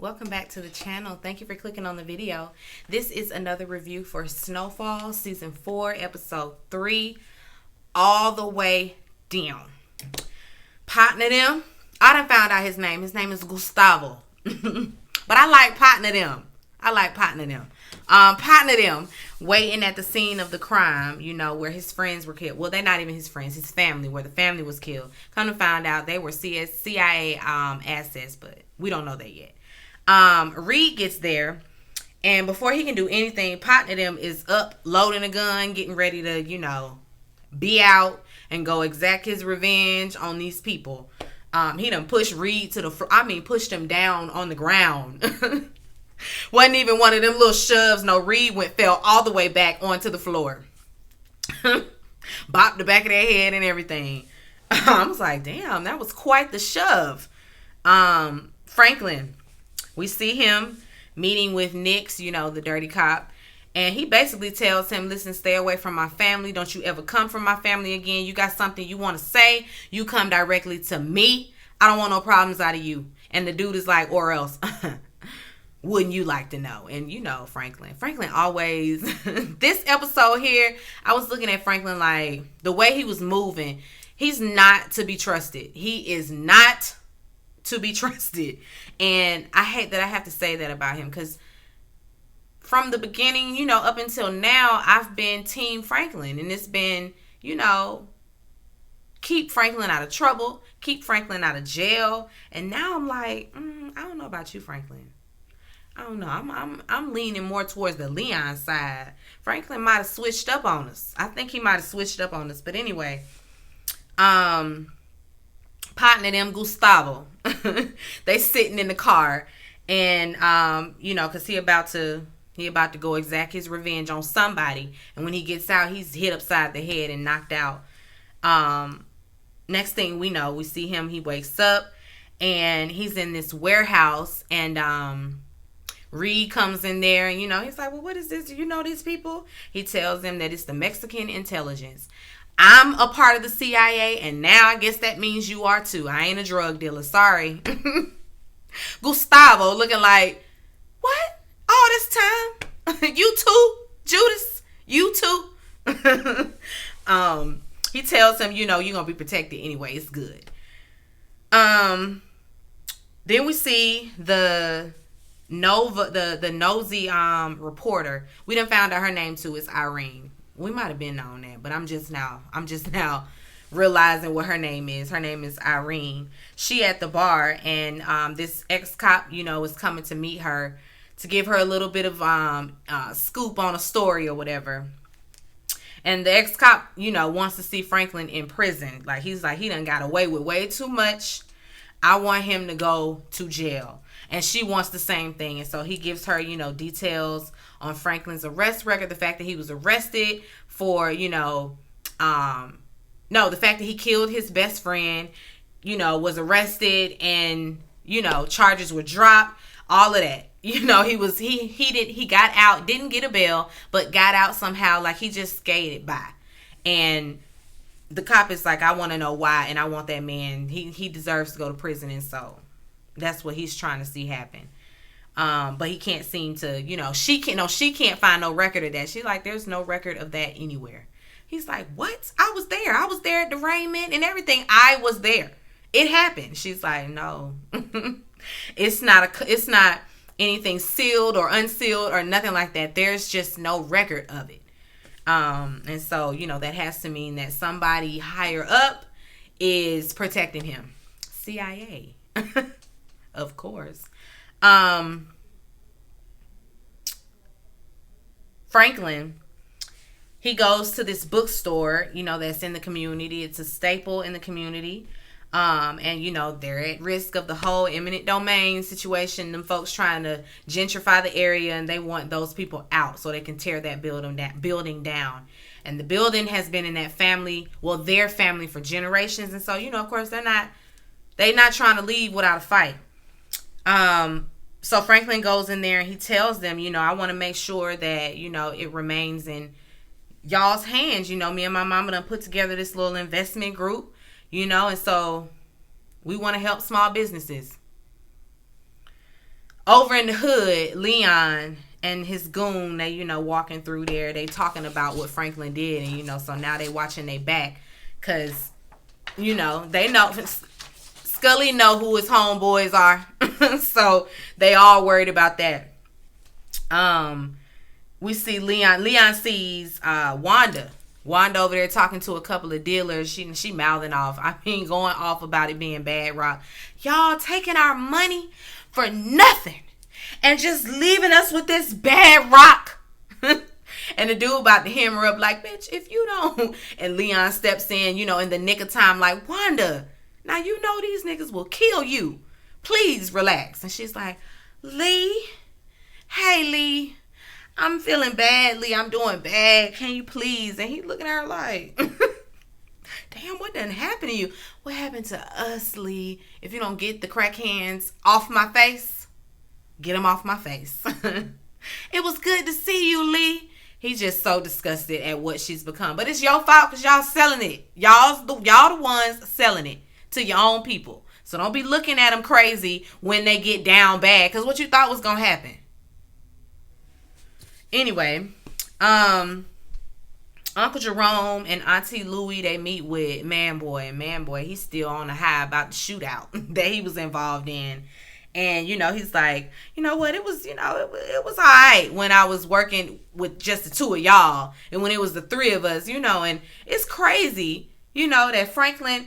Welcome back to the channel. Thank you for clicking on the video. This is another review for Snowfall Season 4, Episode 3, all the way down. Partner them. I done found out his name. His name is Gustavo. But I like partner them. Partner them waiting at the scene of the crime, where his friends were killed. Well, they're not even his friends, his family, where the family was killed. Come to find out they were CIA assets, but we don't know that yet. Reid gets there, and before he can do anything, partner them is up, loading a gun, getting ready to, be out and go exact his revenge on these people. He done pushed Reid to pushed him down on the ground. Wasn't even one of them little shoves. No, Reid fell all the way back onto the floor. Bopped the back of their head and everything. I was like, damn, that was quite the shove. Franklin, we see him meeting with Nix, the dirty cop. And he basically tells him, listen, stay away from my family. Don't you ever come from my family again. You got something you want to say, you come directly to me. I don't want no problems out of you. And the dude is like, or else. Wouldn't you like to know? And Franklin always, this episode here, I was looking at Franklin like the way he was moving, he's not to be trusted. He is not to be trusted. And I hate that I have to say that about him, because from the beginning, up until now, I've been Team Franklin. And it's been, keep Franklin out of trouble, keep Franklin out of jail. And now I'm like, I don't know about you, Franklin. I don't know. I'm leaning more towards the Leon side. Franklin might have switched up on us. I think he might have switched up on us. But anyway, partner them, Gustavo. They sitting in the car, and because he about to go exact his revenge on somebody. And when he gets out, he's hit upside the head and knocked out. Next thing we know, we see him. He wakes up, and he's in this warehouse, and Reid comes in there, and he's like, well, what is this? Do you know these people? He tells them that it's the Mexican intelligence. I'm a part of the CIA, and now I guess that means you are too. I ain't a drug dealer. Sorry. Gustavo looking like, what? All this time? You too, Judas? You too? He tells him, you're going to be protected anyway. It's good. Then we see the nosy reporter. We done found out her name too. It's Irene. We might have been on that, but I'm just now realizing what her name is. Her name is Irene. She at the bar, and this ex-cop, is coming to meet her to give her a little bit of scoop on a story or whatever. And the ex-cop, wants to see Franklin in prison. Like, he's like, he done got away with way too much. I want him to go to jail. And she wants the same thing. And so he gives her, details on Franklin's arrest record. The fact that he was arrested for, the fact that he killed his best friend, was arrested, and, charges were dropped. All of that. He got out, didn't get a bail, but got out somehow, like he just skated by. And the cop is like, I want to know why, and I want that man, he deserves to go to prison. And so that's what he's trying to see happen. But he can't seem to, she can't find no record of that. She's like, there's no record of that anywhere. He's like, what? I was there at the arraignment and everything. I was there. It happened. She's like, no. It's not anything sealed or unsealed or nothing like that. There's just no record of it. And so, that has to mean that somebody higher up is protecting him. CIA. Of course. Franklin, he goes to this bookstore, that's in the community. It's a staple in the community. And they're at risk of the whole eminent domain situation. Them folks trying to gentrify the area, and they want those people out so they can tear that building down. And the building has been in that family, their family, for generations. And so, of course, they're not trying to leave without a fight. So Franklin goes in there and he tells them, I want to make sure that, it remains in y'all's hands. Me and my mama done put together this little investment group, and so we want to help small businesses. Over in the hood, Leon and his goon, they, walking through there. They talking about what Franklin did. And, so now they watching their back. Because, they know. Scully know who his homeboys are. So they all worried about that. We see Leon. Leon sees Wanda. Wanda over there talking to a couple of dealers. She mouthing off. I mean, going off about it being bad rock. Y'all taking our money for nothing and just leaving us with this bad rock. And the dude about to hammer up like, bitch, if you don't. And Leon steps in, in the nick of time like, Wanda, now you know these niggas will kill you. Please relax. And she's like, Lee, hey, Lee, I'm feeling bad, Lee. I'm doing bad. Can you please? And he looking at her like, damn, what done happened to you? What happened to us, Lee? If you don't get the crack hands off my face, get them off my face. It was good to see you, Lee. He's just so disgusted at what she's become. But it's your fault because y'all selling it. Y'all the ones selling it to your own people. So don't be looking at them crazy when they get down bad. Because what you thought was going to happen. Anyway, Uncle Jerome and Auntie Louie, they meet with Manboy. And Manboy, he's still on the high about the shootout that he was involved in. And, he's like, you know what, it was all right when I was working with just the two of y'all. And when it was the three of us, and it's crazy, that Franklin,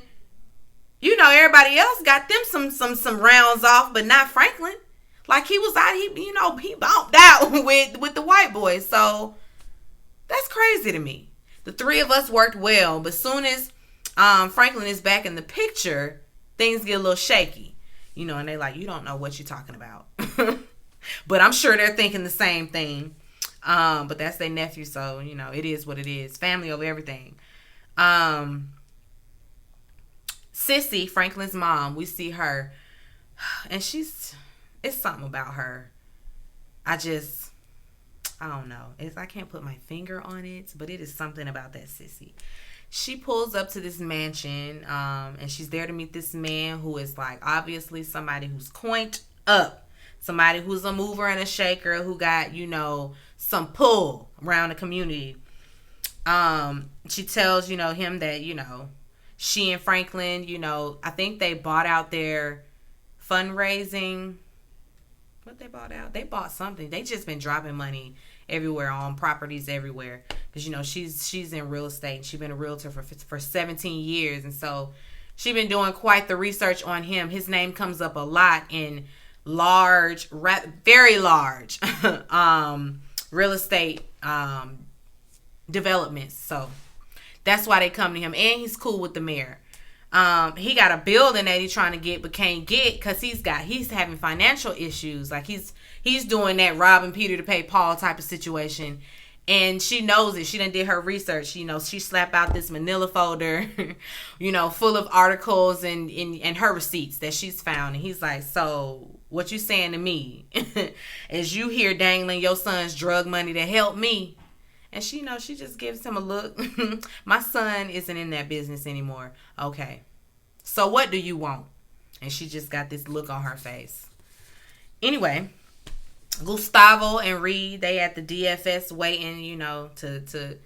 everybody else got them some rounds off, but not Franklin. Like he was out, he bumped out with the white boys. So that's crazy to me. The three of us worked well, but soon as Franklin is back in the picture, things get a little shaky. And they like, you don't know what you're talking about. But I'm sure they're thinking the same thing. But that's their nephew, so, it is what it is. Family over everything. Sissy, Franklin's mom, we see her. And it's something about her. I don't know. I can't put my finger on it, but it is something about that Sissy. She pulls up to this mansion, and she's there to meet this man who is like obviously somebody who's coined up, somebody who's a mover and a shaker, who got some pull around the community. She tells him that she and Franklin, I think they bought out their fundraising. What they bought out? They bought something. They just been dropping money everywhere on properties everywhere, because she's in real estate. She's been a realtor for 17 years, and so she's been doing quite the research on him. His name comes up a lot in very large real estate developments. So that's why they come to him, and he's cool with the mayor. He got a building that he's trying to get but can't get because he's having financial issues. Like he's doing that robbing Peter to pay Paul type of situation. And she knows it. She done did her research. She slapped out this manila folder, full of articles and her receipts that she's found. And he's like, so what you saying to me is you here dangling your son's drug money to help me? And she just gives him a look. My son isn't in that business anymore. Okay. So what do you want? And she just got this look on her face. Anyway, Gustavo and Reid, they at the DFS waiting, to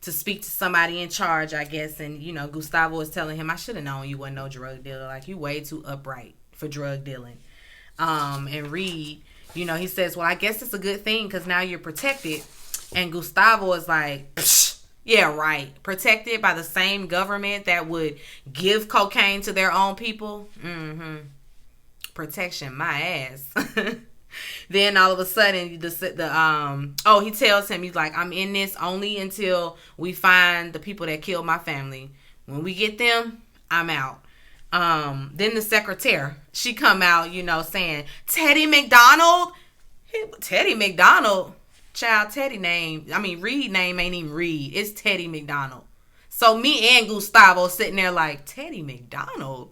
speak to somebody in charge, I guess. And, Gustavo is telling him, I should have known you wasn't no drug dealer. Like, you way too upright for drug dealing. And Reid, he says, well, I guess it's a good thing because now you're protected. And Gustavo is like, yeah, right. Protected by the same government that would give cocaine to their own people. Mm-hmm. Protection, my ass. Then all of a sudden, he tells him, he's like, I'm in this only until we find the people that killed my family. When we get them, I'm out. Then the secretary, she come out, saying, Teddy McDonald? Teddy McDonald? Child, Reid name ain't even Reid. It's Teddy McDonald. So me and Gustavo sitting there like, Teddy McDonald?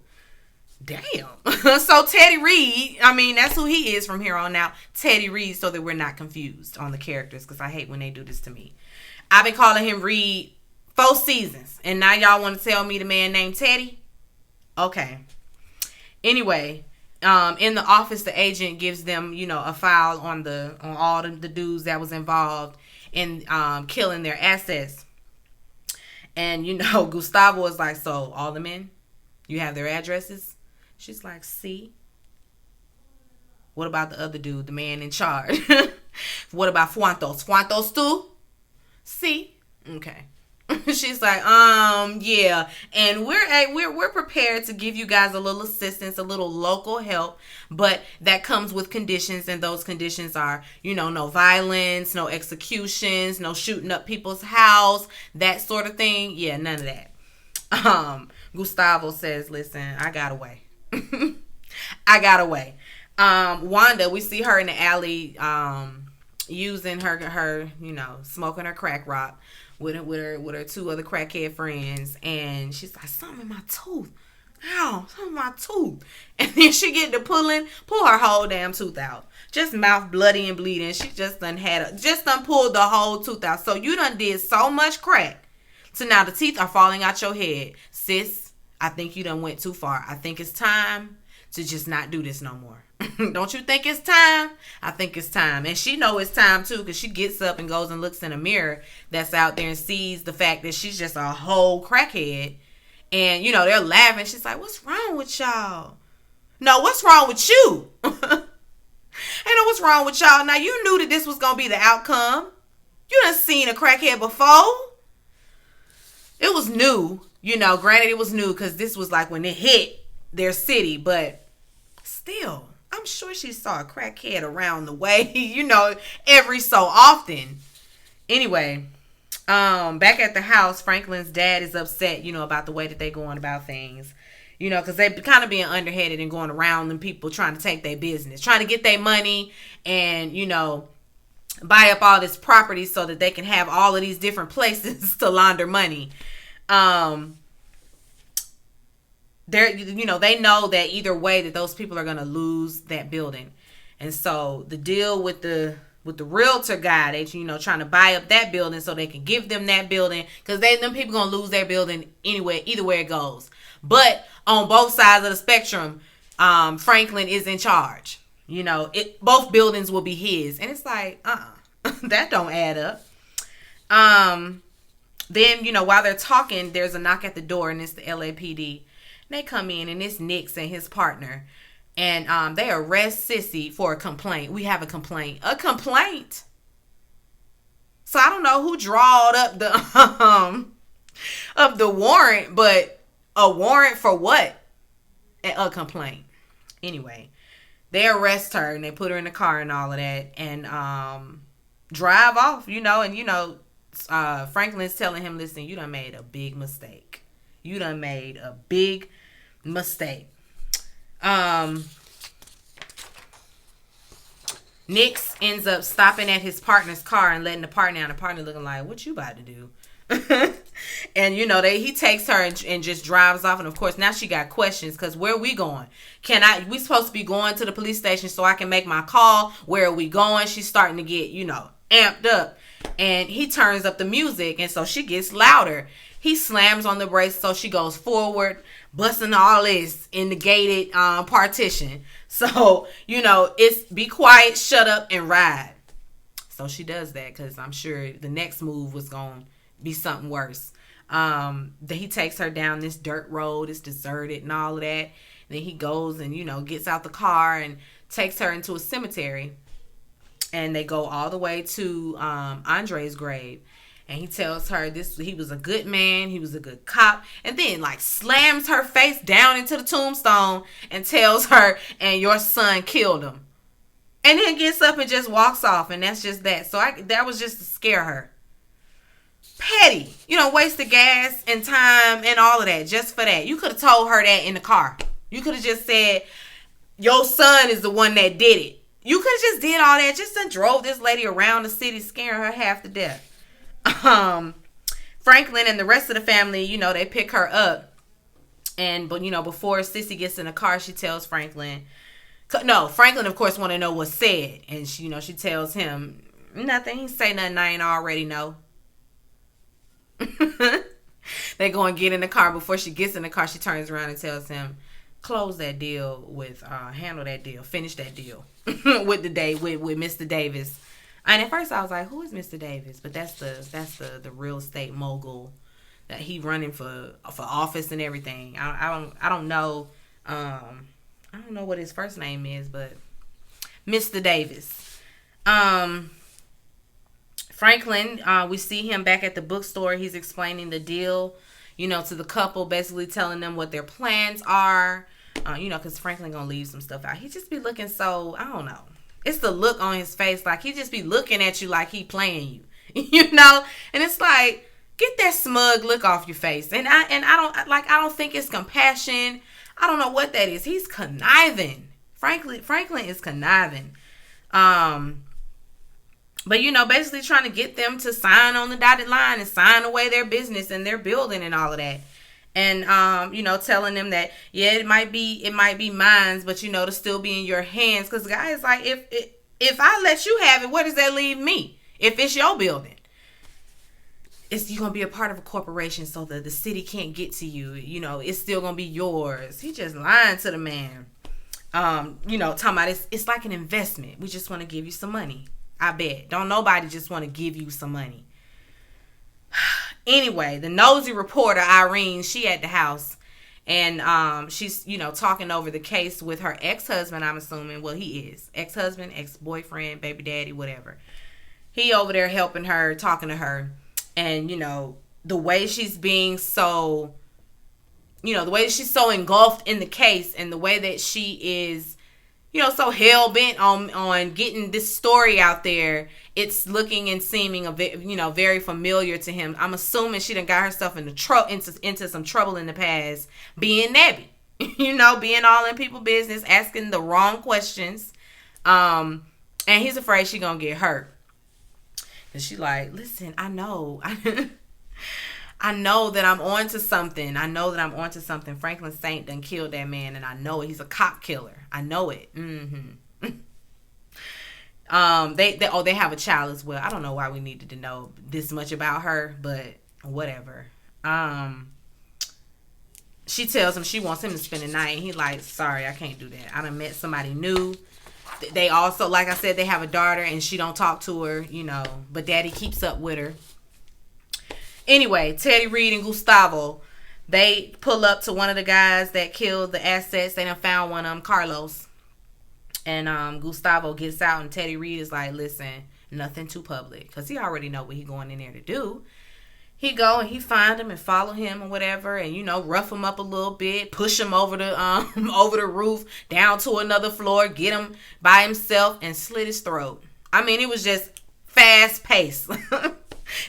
Damn. So Teddy Reid, that's who he is from here on out. Teddy Reid, so that we're not confused on the characters, because I hate when they do this to me. I've been calling him Reid 4 seasons, and now y'all want to tell me the man named Teddy? Okay. Anyway, In the office, the agent gives them, a file on all the dudes that was involved in killing their assets. And Gustavo is like, so all the men, you have their addresses? She's like, see. What about the other dude, the man in charge? What about Fuantos? Fuantos too? See? Okay. She's like, yeah, and we're prepared to give you guys a little assistance, a little local help, but that comes with conditions, and those conditions are, no violence, no executions, no shooting up people's house, that sort of thing. Yeah, none of that. Gustavo says, listen, I got away. I got away. Wanda, we see her in the alley, using her, smoking her crack rock with her two other crackhead friends, and she's like, something in my tooth. Ow, something in my tooth. And then she get to pull her whole damn tooth out. Just mouth bloody and bleeding. She just done pulled the whole tooth out. So you done did so much crack. So now the teeth are falling out your head. Sis, I think you done went too far. I think it's time to just not do this no more. Don't you think it's time? I think it's time. And she know it's time too, because she gets up and goes and looks in a mirror that's out there and sees the fact that she's just a whole crackhead. And, they're laughing. She's like, what's wrong with y'all? No, what's wrong with you? Ain't no what's wrong with y'all. Now, you knew that this was going to be the outcome. You done seen a crackhead before. It was new. Granted it was new because this was like when it hit their city. But still, I'm sure she saw a crackhead around the way, every so often. Anyway, back at the house, Franklin's dad is upset, about the way that they going about things. Because they kind of being underhanded and going around them people trying to take their business, trying to get their money and, buy up all this property so that they can have all of these different places to launder money. They know that either way that those people are going to lose that building. And so the deal with the realtor guy, they, trying to buy up that building so they can give them that building, because them people going to lose their building anyway, either way it goes. But on both sides of the spectrum, Franklin is in charge. Both buildings will be his. And it's like, that don't add up. Then, while they're talking, there's a knock at the door, and it's the LAPD. They come in, and it's Nix and his partner. And they arrest Sissy for a complaint. We have a complaint. A complaint? So I don't know who drawed up the warrant, but a warrant for what? A complaint. Anyway, they arrest her, and they put her in the car and all of that, and drive off, Franklin's telling him, listen, you done made a big mistake. You done made a big mistake. Nix ends up stopping at his partner's car and letting the partner out. The partner looking like, what you about to do? And he takes her and just drives off. And of course now she got questions, because where are we going? We supposed to be going to the police station so I can make my call. Where are we going? She's starting to get amped up, and he turns up the music, and so she gets louder. He slams on the brakes, so she goes forward, busting all this in the gated partition. So, it's be quiet, shut up, and ride. So she does that, because I'm sure the next move was going to be something worse. He takes her down this dirt road. It's deserted and all of that. And then he goes and, gets out the car and takes her into a cemetery. And they go all the way to Andre's grave. And he tells her he was a good man. He was a good cop. And then slams her face down into the tombstone and tells her, and your son killed him. And then gets up and just walks off. And that's just that. So that was just to scare her. Petty. Wasted gas and time and all of that just for that. You could have told her that in the car. You could have just said, your son is the one that did it. You could have just did all that. Just done drove this lady around the city, scaring her half to death. Franklin and the rest of the family, they pick her up. But before Sissy gets in the car, she tells Franklin. No, Franklin, of course, want to know what's said. And she tells him, nothing. He say nothing I ain't already know. They go and get in the car. Before she gets in the car, she turns around and tells him, close that deal with handle that deal, finish that deal with with Mr. Davis. And at first I was like, who is Mr. Davis? But that's the real estate mogul that he running for office and everything. I don't know I don't know what his first name is, but Mr. Davis. Franklin, we see him back at the bookstore. He's explaining the deal, to the couple, basically telling them what their plans are. Because Franklin gonna leave some stuff out. He just be looking so, I don't know. It's the look on his face, like he just be looking at you like he playing you, And it's like, get that smug look off your face. And I don't think it's compassion. I don't know what that is. He's conniving. Franklin is conniving. But basically trying to get them to sign on the dotted line and sign away their business and their building and all of that. And telling them that it might be mine, but to still be in your hands. Because guys, like, if I let you have it, where does that leave me? If it's your building, you're gonna be a part of a corporation, so that the city can't get to you. It's still gonna be yours. He just lying to the man. Talking about it's like an investment. We just want to give you some money. I bet. Don't nobody just want to give you some money. Anyway, the nosy reporter, Irene, she at the house. And she's, talking over the case with her ex-husband, I'm assuming. Well, he is. Ex-husband, ex-boyfriend, baby daddy, whatever. He over there helping her, talking to her. And, the way she's being so, the way that she's so engulfed in the case, and the way that she is, so hell-bent on getting this story out there, it's looking and seeming, very familiar to him. I'm assuming she done got herself into some trouble in the past, being Nebby, being all in people's business, asking the wrong questions, and he's afraid she gonna get hurt. And she like, listen, I know I know that I'm on to something. Franklin Saint done killed that man, and I know it. He's a cop killer. I know it. Mm-hmm. They have a child as well. I don't know why we needed to know this much about her, but whatever. She tells him she wants him to spend the night, and he like, sorry, I can't do that. I done met somebody new. They also, like I said, they have a daughter, and she don't talk to her, but daddy keeps up with her. Anyway, Teddy, Reid, and Gustavo, they pull up to one of the guys that killed the assets. They done found one of them, Carlos. And Gustavo gets out, and Teddy Reid is like, listen, nothing too public. Because he already know what he going in there to do. He go and he find him and follow him or whatever, and, rough him up a little bit, push him over the roof, down to another floor, get him by himself, and slit his throat. I mean, it was just fast paced.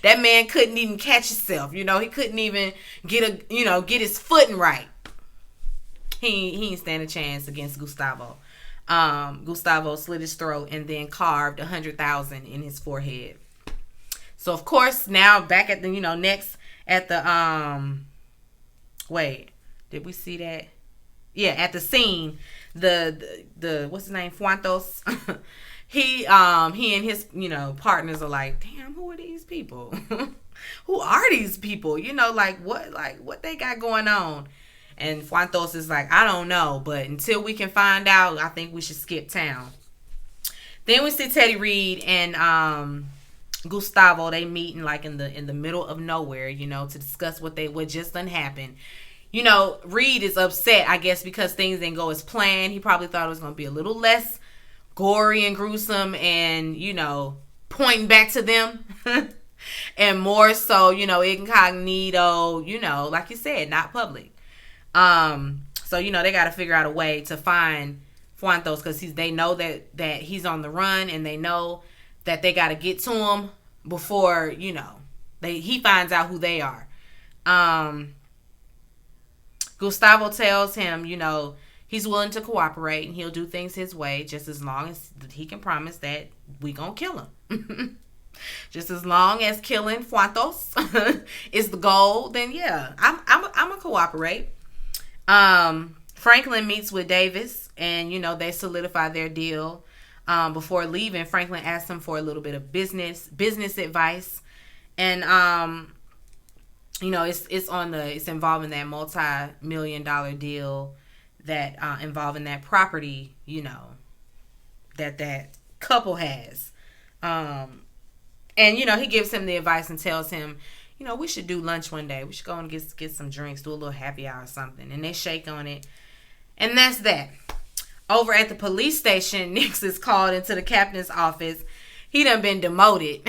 That man couldn't even catch himself. He couldn't even get his footing right. He ain't stand a chance against Gustavo. Gustavo slit his throat and then carved 100,000 in his forehead. So of course now back at the next at the wait, did we see that? Yeah, at the scene, the what's his name, Fuantos. He and his partners are like, damn, who are these people? Who are these people? What they got going on? And Fuantos is like, I don't know, but until we can find out, I think we should skip town. Then we see Teddy Reid and Gustavo. They meeting like in the middle of nowhere, to discuss what just done happened. Reid is upset, I guess, because things didn't go as planned. He probably thought it was going to be a little less gory and gruesome and, pointing back to them. And more so, incognito, like you said, not public. So, they got to figure out a way to find Fuantos because they know that he's on the run, and they know that they got to get to him before, he finds out who they are. Gustavo tells him, he's willing to cooperate and he'll do things his way just as long as he can promise that we gonna kill him. Just as long as killing Fuantos is the goal, then yeah, I'm gonna cooperate. Franklin meets with Davis, and they solidify their deal. Before leaving, Franklin asked him for a little bit of business advice, and it's involving that multi-million-dollar deal that involving that property, that couple has. And he gives him the advice and tells him, we should do lunch one day. We should go and get some drinks, do a little happy hour or something. And they shake on it. And that's that. Over at the police station, Nix is called into the captain's office. He done been demoted.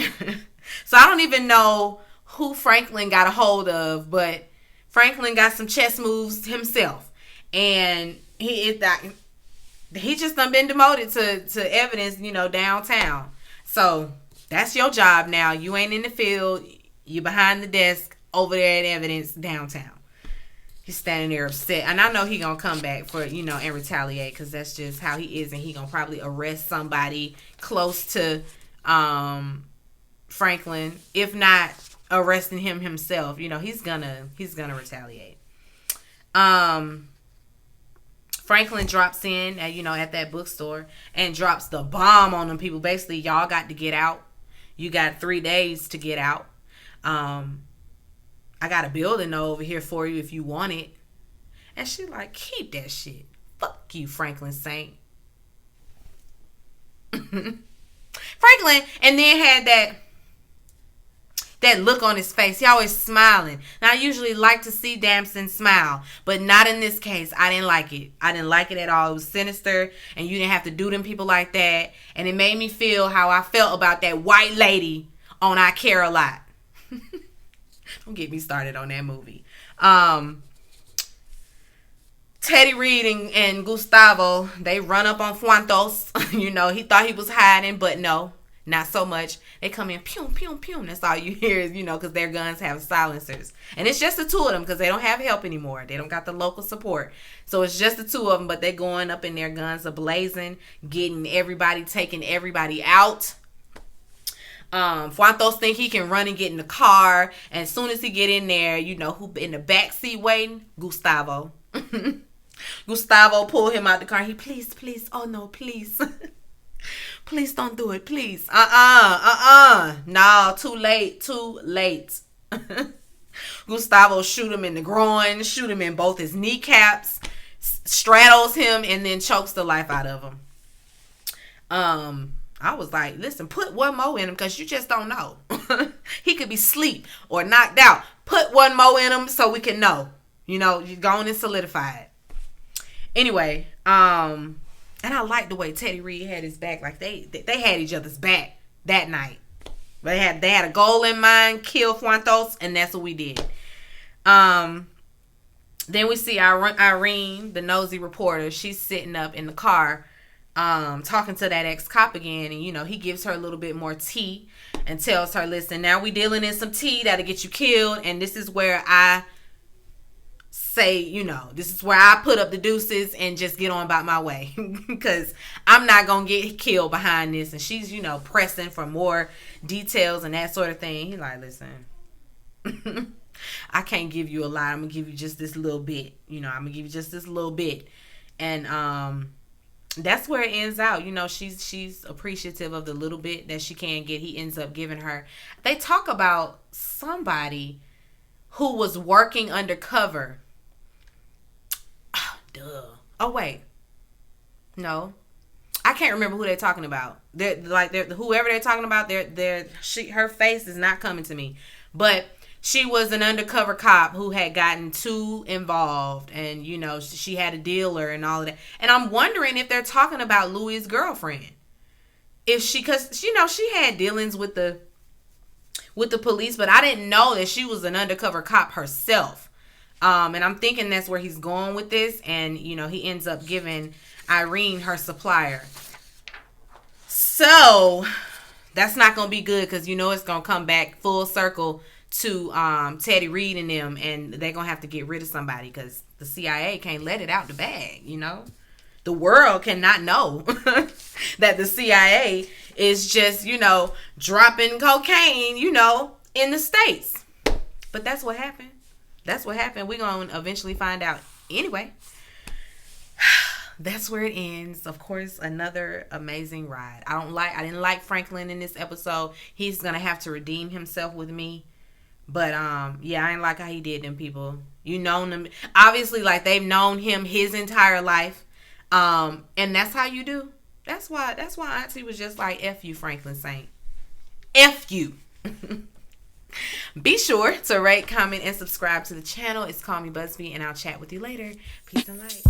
So I don't even know who Franklin got a hold of, but Franklin got some chess moves himself. And he just done been demoted to evidence, downtown. So that's your job now. You ain't in the field. You behind the desk over there at evidence downtown. He's standing there upset. And I know he gonna come back for, and retaliate, because that's just how he is. And he gonna probably arrest somebody close to Franklin. If not arresting him himself, he's gonna retaliate. Franklin drops in at that bookstore and drops the bomb on them people. Basically, y'all got to get out. You got 3 days to get out. I got a building over here for you if you want it. And she like, keep that shit. Fuck you, Franklin Saint. Franklin, and then had that look on his face. He always smiling. Now, I usually like to see Damson smile, but not in this case. I didn't like it. I didn't like it at all. It was sinister, and you didn't have to do them people like that. And it made me feel how I felt about that white lady on I Care a Lot. Don't get me started on that movie. Teddy Reid and Gustavo, they run up on Fuantos. He thought he was hiding, but no, not so much. They come in, pew, pew, pew. That's all you hear is, because their guns have silencers. And it's just the two of them because they don't have help anymore. They don't got the local support. So it's just the two of them, but they going up in their guns ablazing, taking everybody out. Fuantos think he can run and get in the car. And as soon as he get in there, who in the back seat waiting? Gustavo. Gustavo pulled him out the car. He, please. Oh, no, please. Please don't do it, please. No, too late. Gustavo shoot him in the groin, shoot him in both his kneecaps, straddles him, and then chokes the life out of him. I was like, listen, put one more in him because you just don't know. He could be asleep or knocked out. Put one more in him so we can know. You're going and solidify it. Anyway, and I like the way Teddy Reid had his back. Like they had each other's back that night. They had a goal in mind, kill Fuantos, and that's what we did. Then we see Irene, the nosy reporter. She's sitting up in the car, talking to that ex-cop again, and he gives her a little bit more tea and tells her, listen, now we dealing in some tea that'll get you killed, and this is where I say, this is where I put up the deuces and just get on about my way, because I'm not gonna get killed behind this. And she's pressing for more details and that sort of thing. He's like, listen, I can't give you a lot. I'm gonna give you just this little bit. I'm gonna give you just this little bit. And that's where it ends out. She's appreciative of the little bit that she can get. He ends up giving her. They talk about somebody who was working undercover. Duh. Oh, wait. No. I can't remember who they're talking about. Whoever they're talking about, her face is not coming to me. But she was an undercover cop who had gotten too involved, and she had a dealer and all of that. And I'm wondering if they're talking about Louis' girlfriend. Because she had dealings with the police, but I didn't know that she was an undercover cop herself. And I'm thinking that's where he's going with this. And, he ends up giving Irene her supplier. So that's not going to be good because, it's going to come back full circle to Teddy Reid and them. And they're going to have to get rid of somebody because the CIA can't let it out the bag, The world cannot know that the CIA is just, dropping cocaine, in the States. But that's what happened. We're going to eventually find out. Anyway, that's where it ends. Of course, another amazing ride. I didn't like Franklin in this episode. He's going to have to redeem himself with me. But yeah, I ain't like how he did them people. You known them obviously, like they've known him his entire life. And that's how you do. That's why Auntie was just like, F you, Franklin Saint. F you. Be sure to rate, comment, and subscribe to the channel. It's Call Me Busby, and I'll chat with you later. Peace and light.